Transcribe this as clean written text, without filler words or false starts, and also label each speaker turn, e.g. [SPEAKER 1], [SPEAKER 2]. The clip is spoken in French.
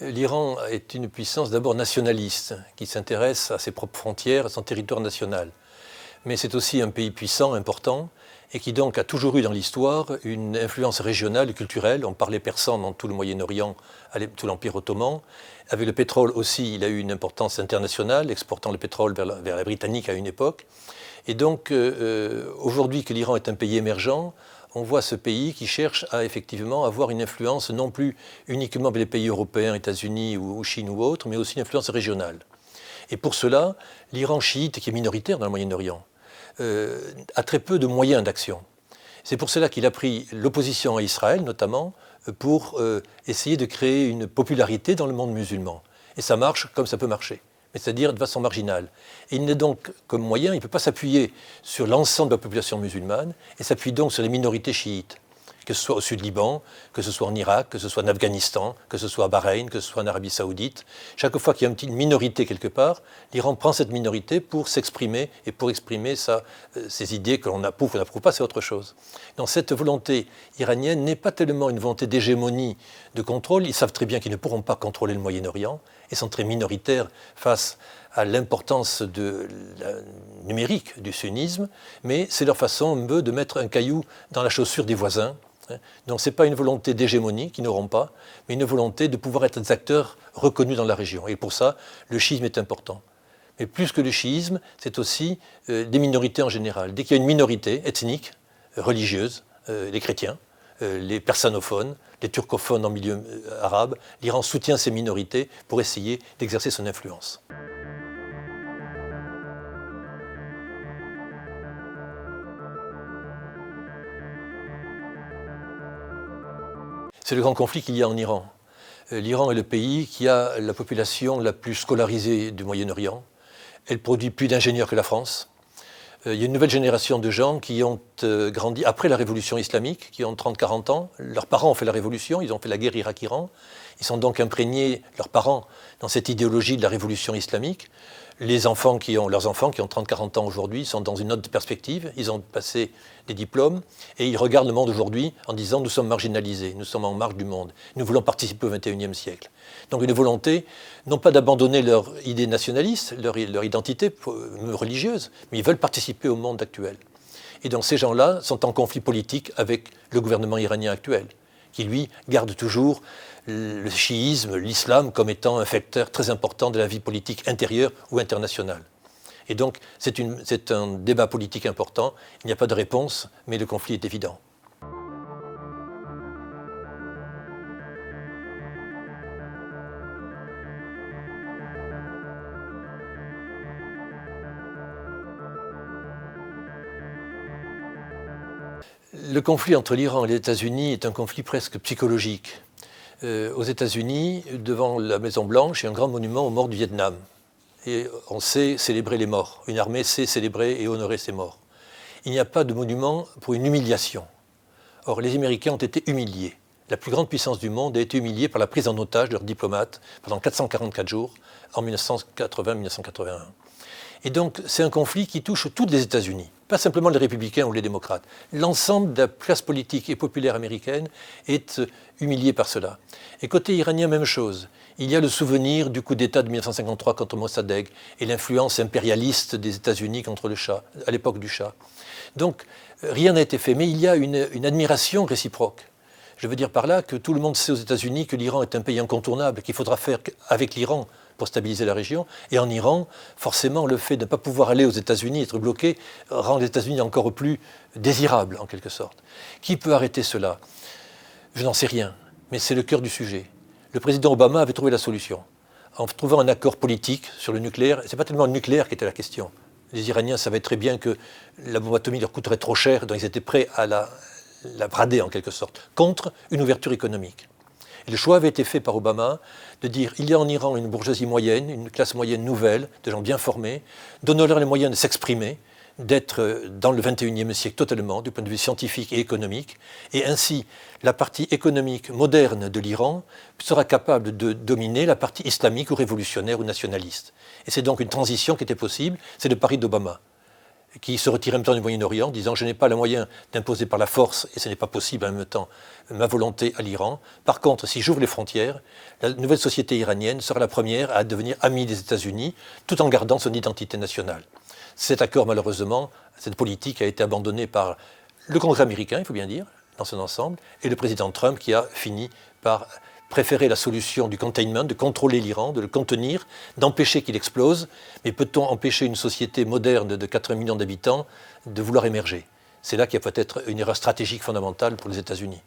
[SPEAKER 1] L'Iran est une puissance d'abord nationaliste, qui s'intéresse à ses propres frontières, à son territoire national. Mais c'est aussi un pays puissant, important, et qui donc a toujours eu dans l'histoire une influence régionale et culturelle. On parlait persan dans tout le Moyen-Orient, tout l'Empire ottoman. Avec le pétrole aussi, il a eu une importance internationale, exportant le pétrole vers la Britannique à une époque. Et donc, aujourd'hui que l'Iran est un pays émergent, on voit ce pays qui cherche à effectivement avoir une influence non plus uniquement avec les pays européens, États-Unis ou Chine ou autres, mais aussi une influence régionale. Et pour cela, l'Iran chiite, qui est minoritaire dans le Moyen-Orient, a très peu de moyens d'action. C'est pour cela qu'il a pris l'opposition à Israël, notamment, pour essayer de créer une popularité dans le monde musulman. Et ça marche comme ça peut marcher, c'est-à-dire de façon marginale. Et il n'est donc, comme moyen, il ne peut pas s'appuyer sur l'ensemble de la population musulmane, et s'appuie donc sur les minorités chiites, que ce soit au sud Liban, que ce soit en Irak, que ce soit en Afghanistan, que ce soit à Bahreïn, que ce soit en Arabie Saoudite. Chaque fois qu'il y a une minorité quelque part, l'Iran prend cette minorité pour s'exprimer et pour exprimer ses idées que l'on approuve ou n'approuve pas, c'est autre chose. Donc cette volonté iranienne n'est pas tellement une volonté d'hégémonie, de contrôle. Ils savent très bien qu'ils ne pourront pas contrôler le Moyen-Orient et sont très minoritaires face à l'importance numérique du sunnisme, mais c'est leur façon un peu de mettre un caillou dans la chaussure des voisins. Donc ce n'est pas une volonté d'hégémonie qu'ils n'auront pas, mais une volonté de pouvoir être des acteurs reconnus dans la région. Et pour ça, le chiisme est important. Mais plus que le chiisme, c'est aussi des minorités en général. Dès qu'il y a une minorité ethnique, religieuse, les chrétiens, les persanophones, les turcophones en milieu arabe, l'Iran soutient ces minorités pour essayer d'exercer son influence. C'est le grand conflit qu'il y a en Iran. L'Iran est le pays qui a la population la plus scolarisée du Moyen-Orient. Elle produit plus d'ingénieurs que la France. Il y a une nouvelle génération de gens qui ont grandi après la révolution islamique, qui ont 30-40 ans. Leurs parents ont fait la révolution, ils ont fait la guerre Irak-Iran. Ils sont donc imprégnés, leurs parents, dans cette idéologie de la révolution islamique. Leurs enfants qui ont 30-40 ans aujourd'hui sont dans une autre perspective. Ils ont passé des diplômes et ils regardent le monde aujourd'hui en disant « nous sommes marginalisés, nous sommes en marge du monde, nous voulons participer au XXIe siècle ». Donc une volonté, non pas d'abandonner leur idée nationaliste, leur identité religieuse, mais ils veulent participer au monde actuel. Et donc ces gens-là sont en conflit politique avec le gouvernement iranien actuel, qui lui garde toujours le chiisme, l'islam comme étant un facteur très important de la vie politique intérieure ou internationale. Et donc c'est un débat politique important, il n'y a pas de réponse, mais le conflit est évident. Le conflit entre l'Iran et les États-Unis est un conflit presque psychologique. Aux États-Unis, devant la Maison-Blanche, il y a un grand monument aux morts du Vietnam. Et on sait célébrer les morts. Une armée sait célébrer et honorer ses morts. Il n'y a pas de monument pour une humiliation. Or, les Américains ont été humiliés. La plus grande puissance du monde a été humiliée par la prise en otage de leurs diplomates pendant 444 jours en 1980-1981. Et donc, c'est un conflit qui touche tous les États-Unis, pas simplement les républicains ou les démocrates. L'ensemble de la classe politique et populaire américaine est humiliée par cela. Et côté iranien, même chose. Il y a le souvenir du coup d'État de 1953 contre Mossadegh et l'influence impérialiste des États-Unis contre le Shah, à l'époque du Shah. Donc, rien n'a été fait, mais il y a une admiration réciproque. Je veux dire par là que tout le monde sait aux États-Unis que l'Iran est un pays incontournable, qu'il faudra faire avec l'Iran pour stabiliser la région. Et en Iran, forcément, le fait de ne pas pouvoir aller aux États-Unis, être bloqué, rend les États-Unis encore plus désirables, en quelque sorte. Qui peut arrêter cela? Je n'en sais rien, mais c'est le cœur du sujet. Le président Obama avait trouvé la solution. En trouvant un accord politique sur le nucléaire, ce n'est pas tellement le nucléaire qui était la question. Les Iraniens savaient très bien que la bombe atomique leur coûterait trop cher, donc ils étaient prêts à la brader, en quelque sorte, contre une ouverture économique. Et le choix avait été fait par Obama de dire il y a en Iran une bourgeoisie moyenne, une classe moyenne nouvelle, de gens bien formés, donnons-leur les moyens de s'exprimer, d'être dans le XXIe siècle totalement, du point de vue scientifique et économique, et ainsi la partie économique moderne de l'Iran sera capable de dominer la partie islamique ou révolutionnaire ou nationaliste. Et c'est donc une transition qui était possible, c'est le pari d'Obama. qui se retire en même temps du Moyen-Orient, disant « je n'ai pas le moyen d'imposer par la force, et ce n'est pas possible en même temps, ma volonté à l'Iran. Par contre, si j'ouvre les frontières, la nouvelle société iranienne sera la première à devenir amie des États-Unis, tout en gardant son identité nationale. » Cet accord, malheureusement, cette politique a été abandonnée par le Congrès américain, il faut bien dire, dans son ensemble, et le président Trump qui a fini par préférer la solution du containment, de contrôler l'Iran, de le contenir, d'empêcher qu'il explose. Mais peut-on empêcher une société moderne de 80 millions d'habitants de vouloir émerger? C'est là qu'il y a peut-être une erreur stratégique fondamentale pour les États-Unis.